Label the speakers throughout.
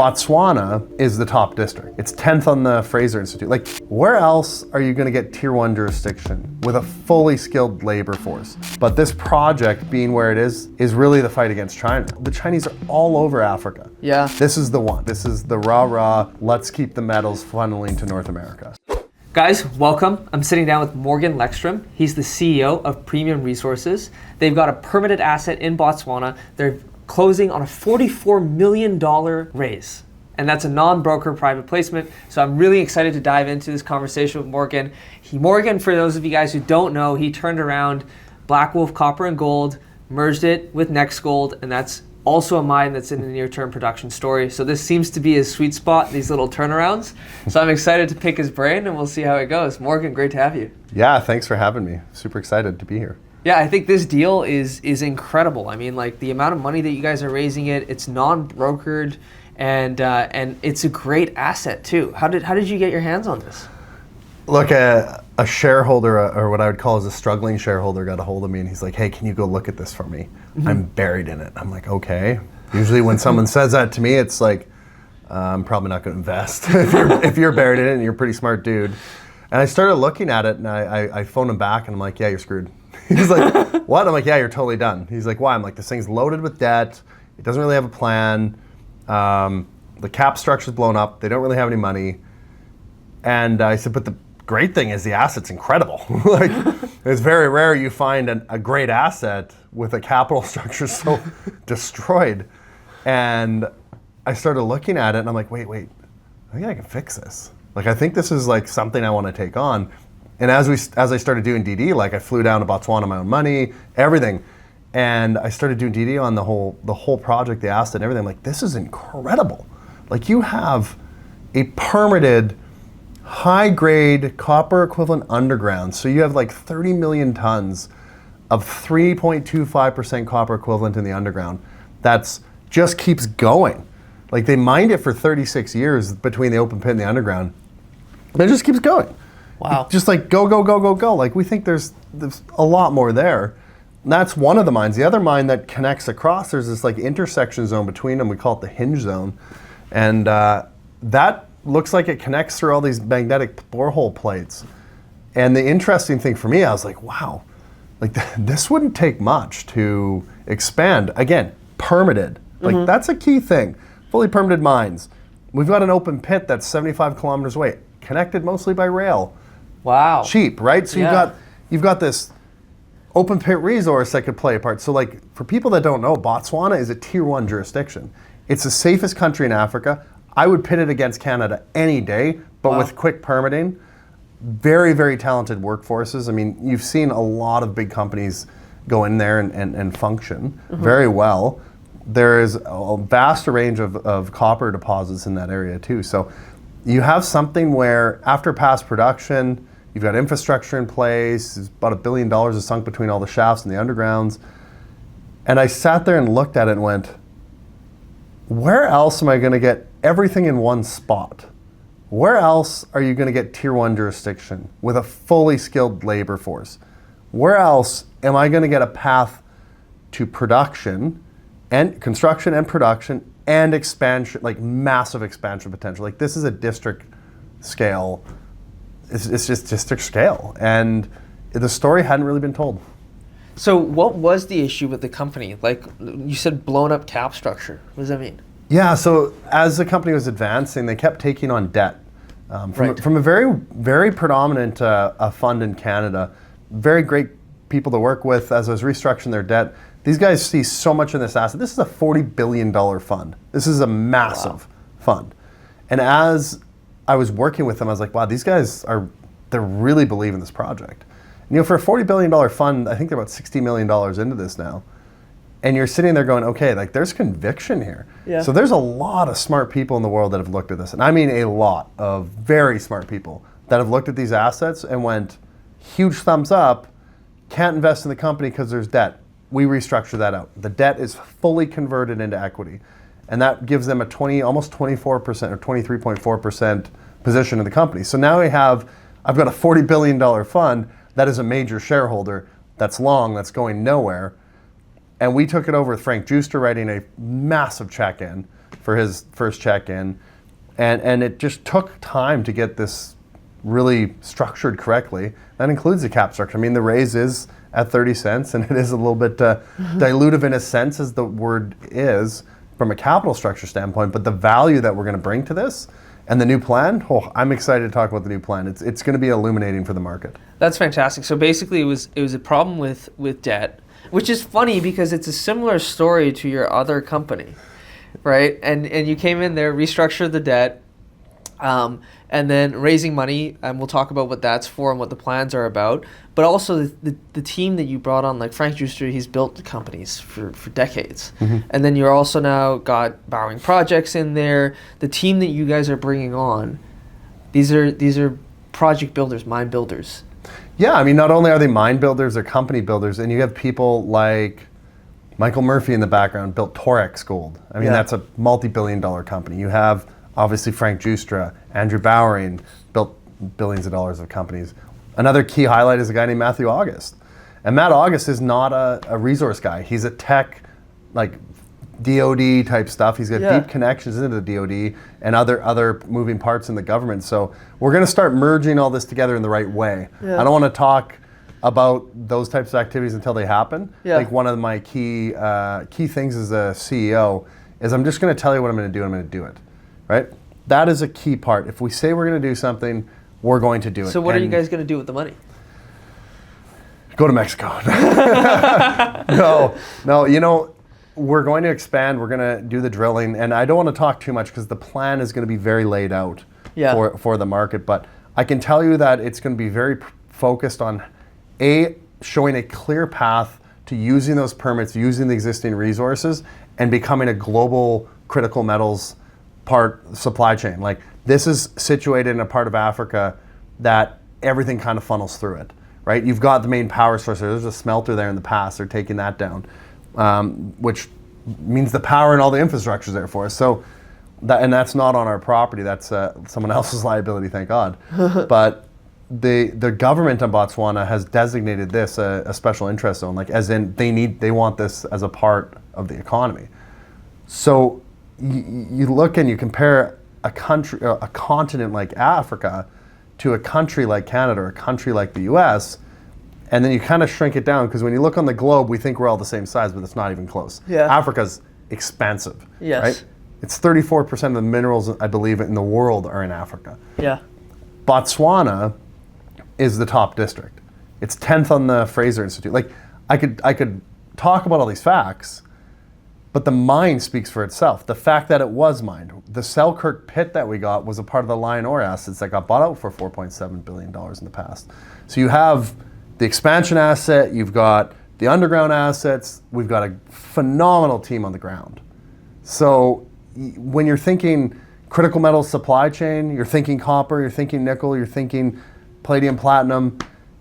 Speaker 1: Botswana is the top district. It's 10th on the Fraser Institute. Like, where else are you gonna get tier 1 jurisdiction with a fully skilled labor force? But this project, being where it is really the fight against China. The Chinese are all over Africa.
Speaker 2: Yeah.
Speaker 1: This is the one. This is the rah-rah, let's keep the metals funneling to North America.
Speaker 2: Guys, welcome. I'm sitting down with Morgan Lekstrom. He's the CEO of Premium Resources. They've got a permitted asset in Botswana. They're closing on a $44 million raise. And that's a non-broker private placement. So I'm really excited to dive into this conversation with Morgan. Morgan, for those of you guys who don't know, he turned around Black Wolf Copper and Gold, merged it with Next Gold, and that's also a mine that's in the near-term production story. So this seems to be his sweet spot, these little turnarounds. So I'm excited to pick his brain and we'll see how it goes. Morgan, great to have you.
Speaker 1: Yeah, thanks for having me. Super excited to be here.
Speaker 2: Yeah, I think this deal is incredible. I mean, like the amount of money that you guys are raising it's non-brokered, and it's a great asset too. How did you get your hands on this?
Speaker 1: Look, a shareholder, or what I would call as a struggling shareholder, got a hold of me and he's like, hey, can you go look at this for me? Mm-hmm. I'm buried in it. I'm like, okay. Usually when someone says that to me, it's like, I'm probably not going to invest if you're buried in it and you're a pretty smart dude. And I started looking at it and I phoned him back and I'm like, yeah, you're screwed. He's like, what? I'm like, yeah, you're totally done. He's like, why? I'm like, this thing's loaded with debt. It doesn't really have a plan. The cap structure's blown up. They don't really have any money. And I said, but the great thing is the asset's incredible. Like, it's very rare you find a great asset with a capital structure so destroyed. And I started looking at it and I'm like, wait, I think I can fix this. Like, I think this is like something I want to take on. And as I started doing DD, like I flew down to Botswana, my own money, everything. And I started doing DD on the whole project, the asset and everything. I'm like, this is incredible. Like, you have a permitted high-grade copper equivalent underground. So you have like 30 million tons of 3.25% copper equivalent in the underground. That's just keeps going. Like, they mined it for 36 years between the open pit and the underground. And it just keeps going.
Speaker 2: Wow.
Speaker 1: Just like go. Like, we think there's a lot more there. And that's one of the mines. The other mine that connects across, there's this like intersection zone between them. We call it the hinge zone. And that looks like it connects through all these magnetic borehole plates. And the interesting thing for me, I was like, wow, like this wouldn't take much to expand. Again, permitted. Like, that's a key thing. Fully permitted mines. We've got an open pit that's 75 kilometers away, connected mostly by rail.
Speaker 2: Wow.
Speaker 1: Cheap, right? So
Speaker 2: Yeah.
Speaker 1: you've got this open pit resource that could play a part. So, like, for people that don't know, Botswana is a tier 1 jurisdiction. It's the safest country in Africa. I would pit it against Canada any day, but with quick permitting, very, very talented workforces. I mean, you've seen a lot of big companies go in there and function very well. There is a vast range of copper deposits in that area too. So you have something where after past production, you've got infrastructure in place. It's about $1 billion is sunk between all the shafts and the undergrounds. And I sat there and looked at it and went, where else am I going to get everything in one spot? Where else are you going to get tier 1 jurisdiction with a fully skilled labor force? Where else am I going to get a path to production and construction and production and expansion, like massive expansion potential? Like, this is a district scale. It's just district scale. And the story hadn't really been told.
Speaker 2: So what was the issue with the company? Like, you said blown up cap structure. What does that mean?
Speaker 1: Yeah, so as the company was advancing, they kept taking on debt from a very, very predominant fund in Canada. Very great people to work with. As I was restructuring their debt, these guys see so much in this asset. This is a $40 billion fund. This is a massive fund. And as I was working with them, I was like, wow, these guys they're really believe in this project. And, you know, for a $40 billion fund, I think they're about $60 million into this now. And you're sitting there going, okay, like, there's conviction here.
Speaker 2: Yeah.
Speaker 1: So there's a lot of smart people in the world that have looked at this. And I mean a lot of very smart people that have looked at these assets and went, huge thumbs up, can't invest in the company because there's debt. We restructure that out. The debt is fully converted into equity. And that gives them a almost 24% or 23.4% position in the company. So now I've got a $40 billion fund that is a major shareholder that's long, that's going nowhere. And we took it over with Frank Giustra writing a massive check in for his first check in. And it just took time to get this really structured correctly. That includes the cap structure. I mean, the raise is at 30 cents, and it is a little bit dilutive in a sense, as the word is, from a capital structure standpoint. But the value that we're going to bring to this and the new plan, I'm excited to talk about the new plan. It's going to be illuminating for the market.
Speaker 2: That's fantastic. So basically, it was a problem with debt, which is funny because it's a similar story to your other company, right? And you came in there, restructured the debt, and then raising money, and we'll talk about what that's for and what the plans are about. But also the team that you brought on, like Frank Giustra, he's built companies for decades. And then you're also now got Bowering Projects in there. The team that you guys are bringing on, these are project builders, mine builders.
Speaker 1: Yeah, I mean, not only are they mine builders, they're company builders, and you have people like Michael Murphy in the background built Torex Gold. I mean, that's a multi-billion-dollar company. You have obviously Frank Giustra, Andrew Bowering built billions of dollars of companies. Another key highlight is a guy named Matthew August. And Matt August is not a resource guy. He's a tech, like DOD type stuff. He's got deep connections into the DOD and other moving parts in the government. So we're going to start merging all this together in the right way. I don't want to talk about those types of activities until they happen. I think one of my key things as a CEO is I'm just going to tell you what I'm going to do, and I'm going to do it. Right? That is a key part. If we say we're going to do something, we're going to do it.
Speaker 2: So what are you guys going to do with the money?
Speaker 1: Go to Mexico. No, you know, we're going to expand. We're going to do the drilling. And I don't want to talk too much because the plan is going to be very laid out for the market. But I can tell you that it's going to be very focused on, showing a clear path to using those permits, using the existing resources, and becoming a global critical metals supply chain. Like, this is situated in a part of Africa that everything kind of funnels through it, right? You've got the main power source. There's a smelter there in the past. They're taking that down, which means the power and all the infrastructure is there for us. So, that's not on our property. That's someone else's liability, thank God. But the government in Botswana has designated this a special interest zone, like as in they want this as a part of the economy. So you look and you compare a continent like Africa to a country like Canada or a country like the US, and then you kind of shrink it down, because when you look on the globe, we think we're all the same size, but it's not even close. Africa's expansive, right? It's 34% of the minerals, I believe, in the world are in Africa. Botswana is the top district. It's 10th on the Fraser Institute. Like, I could talk about all these facts, but the mine speaks for itself. The fact that it was mined. The Selkirk pit that we got was a part of the Lion Ore assets that got bought out for $4.7 billion in the past. So you have the expansion asset, you've got the underground assets, we've got a phenomenal team on the ground. So when you're thinking critical metals supply chain, you're thinking copper, you're thinking nickel, you're thinking palladium, platinum,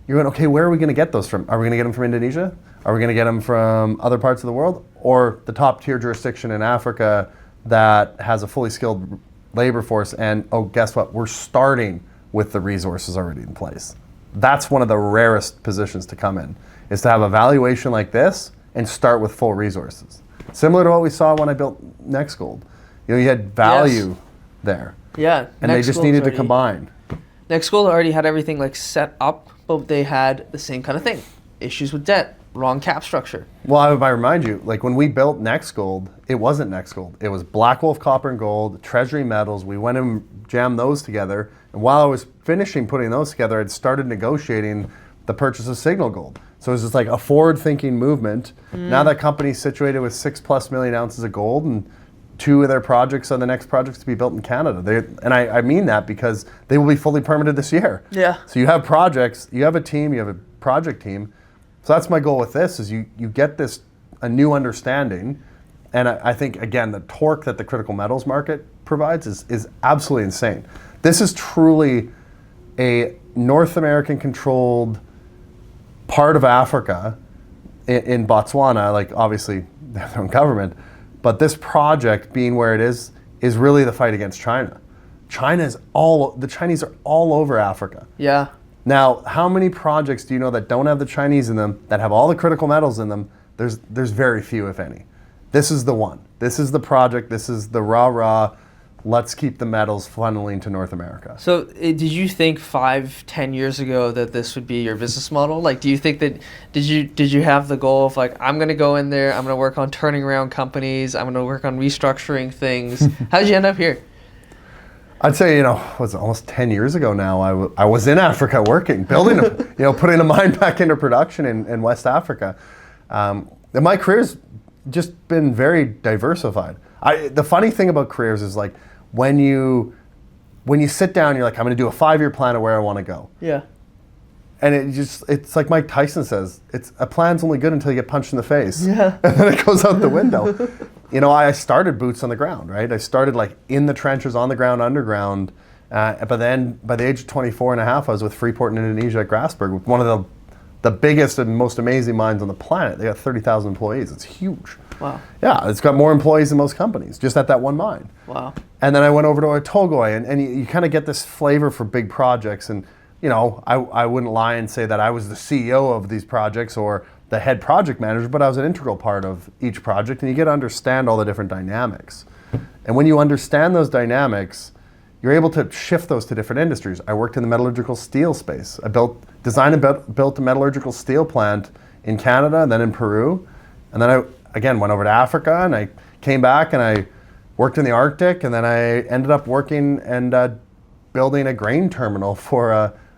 Speaker 1: you're going, okay, where are we going to get those from? Are we going to get them from Indonesia? Are we going to get them from other parts of the world? Or the top tier jurisdiction in Africa that has a fully skilled labor force, and guess what? We're starting with the resources already in place. That's one of the rarest positions to come in, is to have a valuation like this and start with full resources. Similar to what we saw when I built Next Gold. You know, you had value there. And they just needed to combine.
Speaker 2: Next Gold already had everything like set up, but they had the same kind of thing. Issues with debt. Wrong cap structure.
Speaker 1: Well, I remind you, like when we built Next Gold, it wasn't Next Gold. It was Black Wolf Copper and Gold, Treasury Metals. We went and jammed those together. And while I was finishing putting those together, I'd started negotiating the purchase of Signal Gold. So it was just like a forward-thinking movement. Now that company's situated with 6+ million ounces of gold, and 2 of their projects are the next projects to be built in Canada. I mean that because they will be fully permitted this year. So you have projects, you have a team, you have a project team. So that's my goal with this, is you get a new understanding. And I think, again, the torque that the critical metals market provides is absolutely insane. This is truly a North American controlled part of Africa in Botswana, like obviously their own government, but this project being where it is really the fight against China. The Chinese are all over Africa. Now, how many projects do you know that don't have the Chinese in them, that have all the critical metals in them? There's very few, if any. This is the one. This is the project. This is the rah-rah. Let's keep the metals funneling to North America.
Speaker 3: So did you think 5-10 years ago that this would be your business model? Like, do you think that, did you have the goal of like, I'm going to go in there, I'm going to work on turning around companies, I'm going to work on restructuring things? How did you end up here?
Speaker 1: I'd say, was it almost 10 years ago now, I was in Africa working, building, putting a mine back into production in West Africa. And my career's just been very diversified. The funny thing about careers is like, when you sit down, you're like, I'm going to do a 5-year plan of where I want to go.
Speaker 3: Yeah.
Speaker 1: And it's like Mike Tyson says, a plan's only good until you get punched in the face.
Speaker 3: Yeah.
Speaker 1: And then it goes out the window. I started boots on the ground, right? I started like in the trenches, on the ground, underground. But then by the age of 24 and a half, I was with Freeport in Indonesia at Grasberg, one of the biggest and most amazing mines on the planet. They got 30,000 employees. It's huge.
Speaker 3: Wow.
Speaker 1: Yeah, it's got more employees than most companies, just at that one mine.
Speaker 3: Wow.
Speaker 1: And then I went over to Otogoy, and you kind of get this flavor for big projects. And, I wouldn't lie and say that I was the CEO of these projects or the head project manager, but I was an integral part of each project, and you get to understand all the different dynamics. And when you understand those dynamics, you're able to shift those to different industries. I worked in the metallurgical steel space. I designed and built a metallurgical steel plant in Canada and then in Peru. And then I, again, went over to Africa, and I came back and I worked in the Arctic, and then I ended up working and building a grain terminal for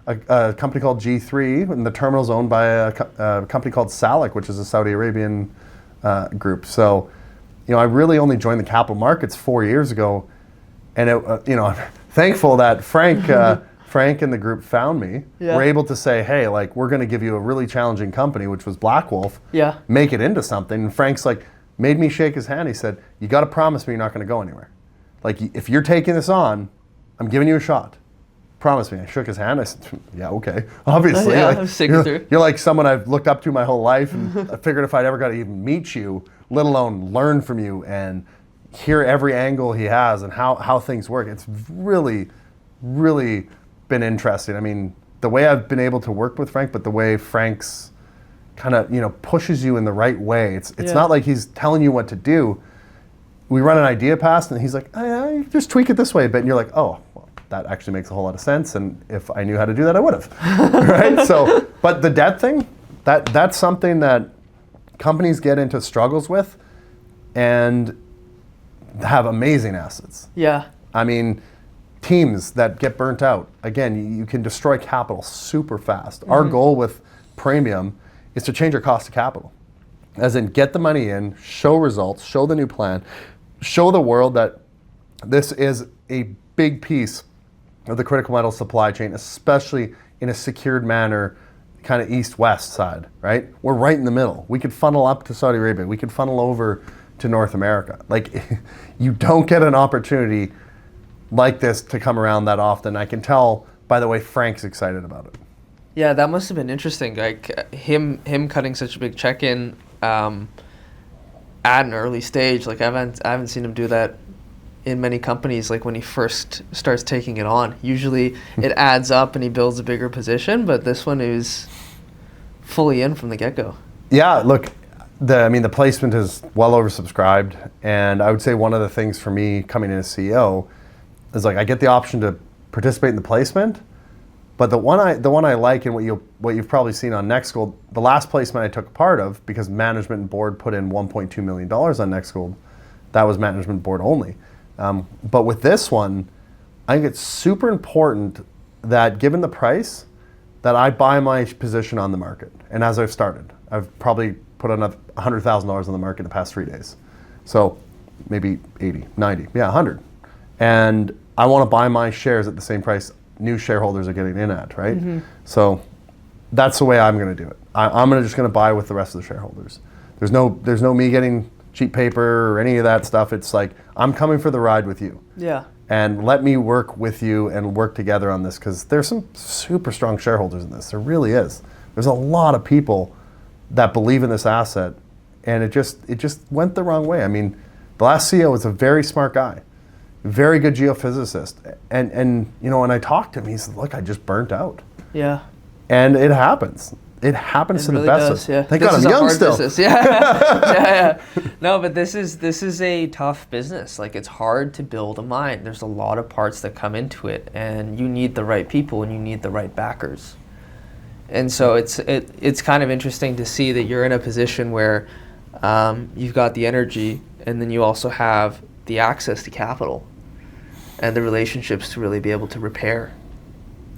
Speaker 1: a company called G3, and the terminal's owned by a company called Salik, which is a Saudi Arabian group. So, I really only joined the capital markets 4 years ago, and I'm thankful that Frank and the group found me.
Speaker 3: Yeah.
Speaker 1: We're able to say, hey, like, we're going to give you a really challenging company, which was Black Wolf.
Speaker 3: Yeah.
Speaker 1: Make it into something. And Frank's like, made me shake his hand. He said, you got to promise me you're not going to go anywhere. Like, if you're taking this on, I'm giving you a shot. Promise me. I shook his hand. I said, yeah, okay. Obviously.
Speaker 3: Yeah,
Speaker 1: like,
Speaker 3: I'm sticking through.
Speaker 1: You're like someone I've looked up to my whole life, and I figured if I'd ever got to even meet you, let alone learn from you and hear every angle he has and how things work, it's really, really been interesting. I mean, the way I've been able to work with Frank, but the way Frank's kind of, pushes you in the right way. It's not like he's telling you what to do. We run an idea past, and he's like, you just tweak it this way a bit. And you're like, oh, well, that actually makes a whole lot of sense. And if I knew how to do that, I would have. Right? So, but the debt thing, that's something that companies get into struggles with and have amazing assets.
Speaker 3: Yeah.
Speaker 1: I mean, teams that get burnt out, again, you can destroy capital super fast. Our goal with Premium is to change our cost of capital. As in, get the money in, show results, show the new plan, show the world that this is a big piece of the critical metal supply chain, especially in a secured manner, kind of east-west side, right? We're right in the middle. We could funnel up to Saudi Arabia. We could funnel over to North America. Like, you don't get an opportunity like this to come around that often. I can tell by the way Frank's excited about it.
Speaker 3: Yeah, that must have been interesting. Like him cutting such a big check in at an early stage. Like I haven't seen him do that in many companies. Like when he first starts taking it on, usually it adds up and he builds a bigger position. But this one is fully in from the get go.
Speaker 1: Yeah, look, the placement is well oversubscribed, and I would say one of the things for me coming in as CEO is like I get the option to participate in the placement, but the one I like, and what you've probably seen on NextGold, the last placement I took part of, because management and board put in $1.2 million on NextGold, that was management board only. But with this one, I think it's super important that given the price, that I buy my position on the market. And as I've started, I've probably put on $100,000 on the market in the past 3 days. So maybe 80, 90, yeah, 100. And I want to buy my shares at the same price new shareholders are getting in at, right? Mm-hmm. So that's the way I'm going to do it. I'm just going to buy with the rest of the shareholders. There's no me getting cheap paper or any of that stuff. It's like, I'm coming for the ride with you.
Speaker 3: Yeah.
Speaker 1: And let me work with you and work together on this, because there's some super strong shareholders in this. There really is. There's a lot of people that believe in this asset, and it just went the wrong way. I mean, the last CEO was a very smart guy, very good geophysicist, and when I talked to him, he said, "Look, I just burnt out."
Speaker 3: Yeah.
Speaker 1: And it happens. It happens
Speaker 3: It
Speaker 1: to
Speaker 3: really
Speaker 1: the best
Speaker 3: does,
Speaker 1: of
Speaker 3: yeah.
Speaker 1: us. Thank
Speaker 3: This
Speaker 1: God
Speaker 3: is
Speaker 1: I'm
Speaker 3: a
Speaker 1: young
Speaker 3: hard
Speaker 1: still.
Speaker 3: business. Yeah. No, but this is a tough business. Like, it's hard to build a mine. There's a lot of parts that come into it, and you need the right people and you need the right backers. And so it's kind of interesting to see that you're in a position where you've got the energy, and then you also have the access to capital and the relationships to really be able to repair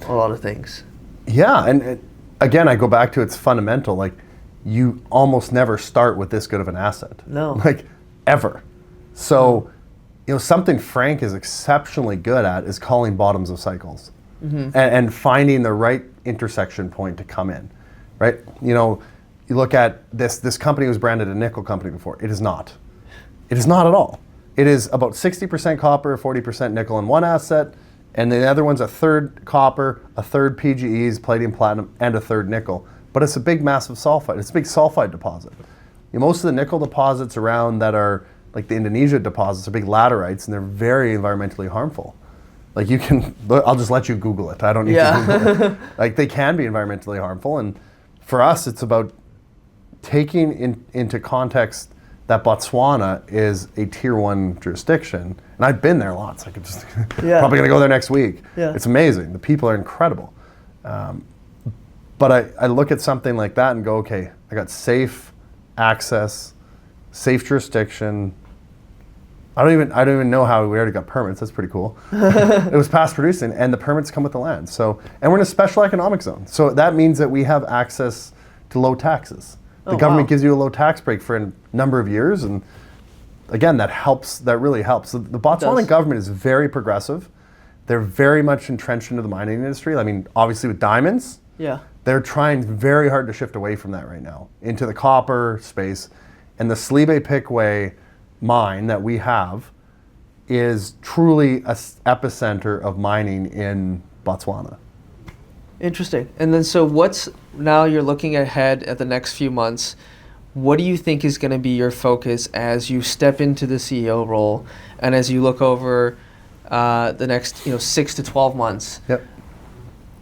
Speaker 3: a lot of things.
Speaker 1: Yeah, and again, I go back to it's fundamental. Like, you almost never start with this good of an asset.
Speaker 3: No.
Speaker 1: Like, ever. So, something Frank is exceptionally good at is calling bottoms of cycles and finding the right intersection point to come in, right? You look at this company was branded a nickel company before. It is not. It is not at all. It is about 60% copper, 40% nickel in one asset, and the other one's a third copper, a third PGEs, palladium, platinum, and a third nickel. But it's a big, massive sulfide. It's a big sulfide deposit. Most of the nickel deposits around that are like the Indonesia deposits are big laterites, and they're very environmentally harmful. Like, I'll just let you Google it. I don't need to Google it. Like, they can be environmentally harmful, and for us, it's about taking into context that Botswana is a tier 1 jurisdiction, and I've been there lots. I could just probably gonna go there next week.
Speaker 3: Yeah.
Speaker 1: It's amazing. The people are incredible. But I look at something like that and go, okay, I got safe access, safe jurisdiction. I don't even know how we already got permits. That's pretty cool. It was past producing, and the permits come with the land. So, and we're in a special economic zone. So that means that we have access to low taxes. The government gives you a low tax break for a number of years, and again, that helps. That really helps. The Botswana government is very progressive. They're very much entrenched into the mining industry. I mean, obviously with diamonds, they're trying very hard to shift away from that right now into the copper space. And the Slibe Pikway mine that we have is truly an epicenter of mining in Botswana.
Speaker 3: Interesting. And then so now you're looking ahead at the next few months, what do you think is going to be your focus as you step into the CEO role and as you look over the next 6 to 12 months?
Speaker 1: Yep.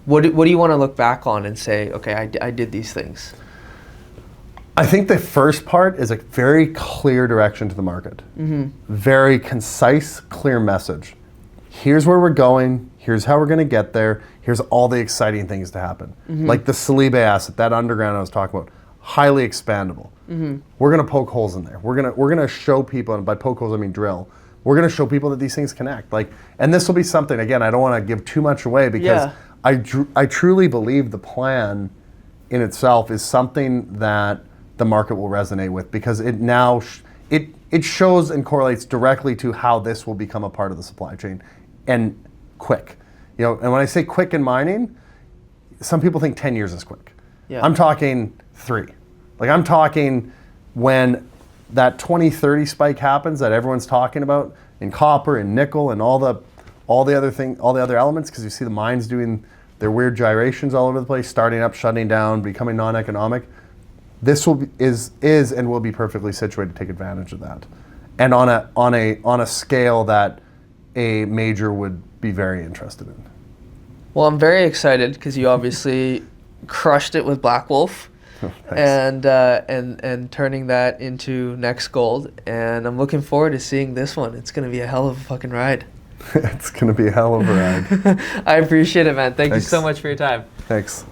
Speaker 3: What do you want to look back on and say, okay, I did these things?
Speaker 1: I think the first part is a very clear direction to the market. Very concise, clear message. Here's where we're going. Here's how we're going to get there. Here's all the exciting things to happen. Like the Salibe asset, that underground I was talking about, highly expandable. We're going to poke holes in there. We're going to show people, and by poke holes I mean drill. We're going to show people that these things connect. And this will be something, again, I don't want to give too much away because I truly believe the plan in itself is something that the market will resonate with, because it now it shows and correlates directly to how this will become a part of the supply chain, and quick. And when I say quick in mining, some people think 10 years is quick. I'm talking 3. I'm talking when that 2030 spike happens that everyone's talking about in copper and nickel and all the other elements, because you see the mines doing their weird gyrations all over the place, starting up, shutting down, becoming non-economic. This is and will be perfectly situated to take advantage of that, and on a scale that a major would be very interested in.
Speaker 3: Well, I'm very excited because you obviously crushed it with Black Wolf, and turning that into Next Gold, and I'm looking forward to seeing this one. It's going to be a hell of a fucking ride.
Speaker 1: It's going to be a hell of a ride.
Speaker 3: I appreciate it, man. Thank you
Speaker 1: Thanks.
Speaker 3: so much for your time.
Speaker 1: Thanks.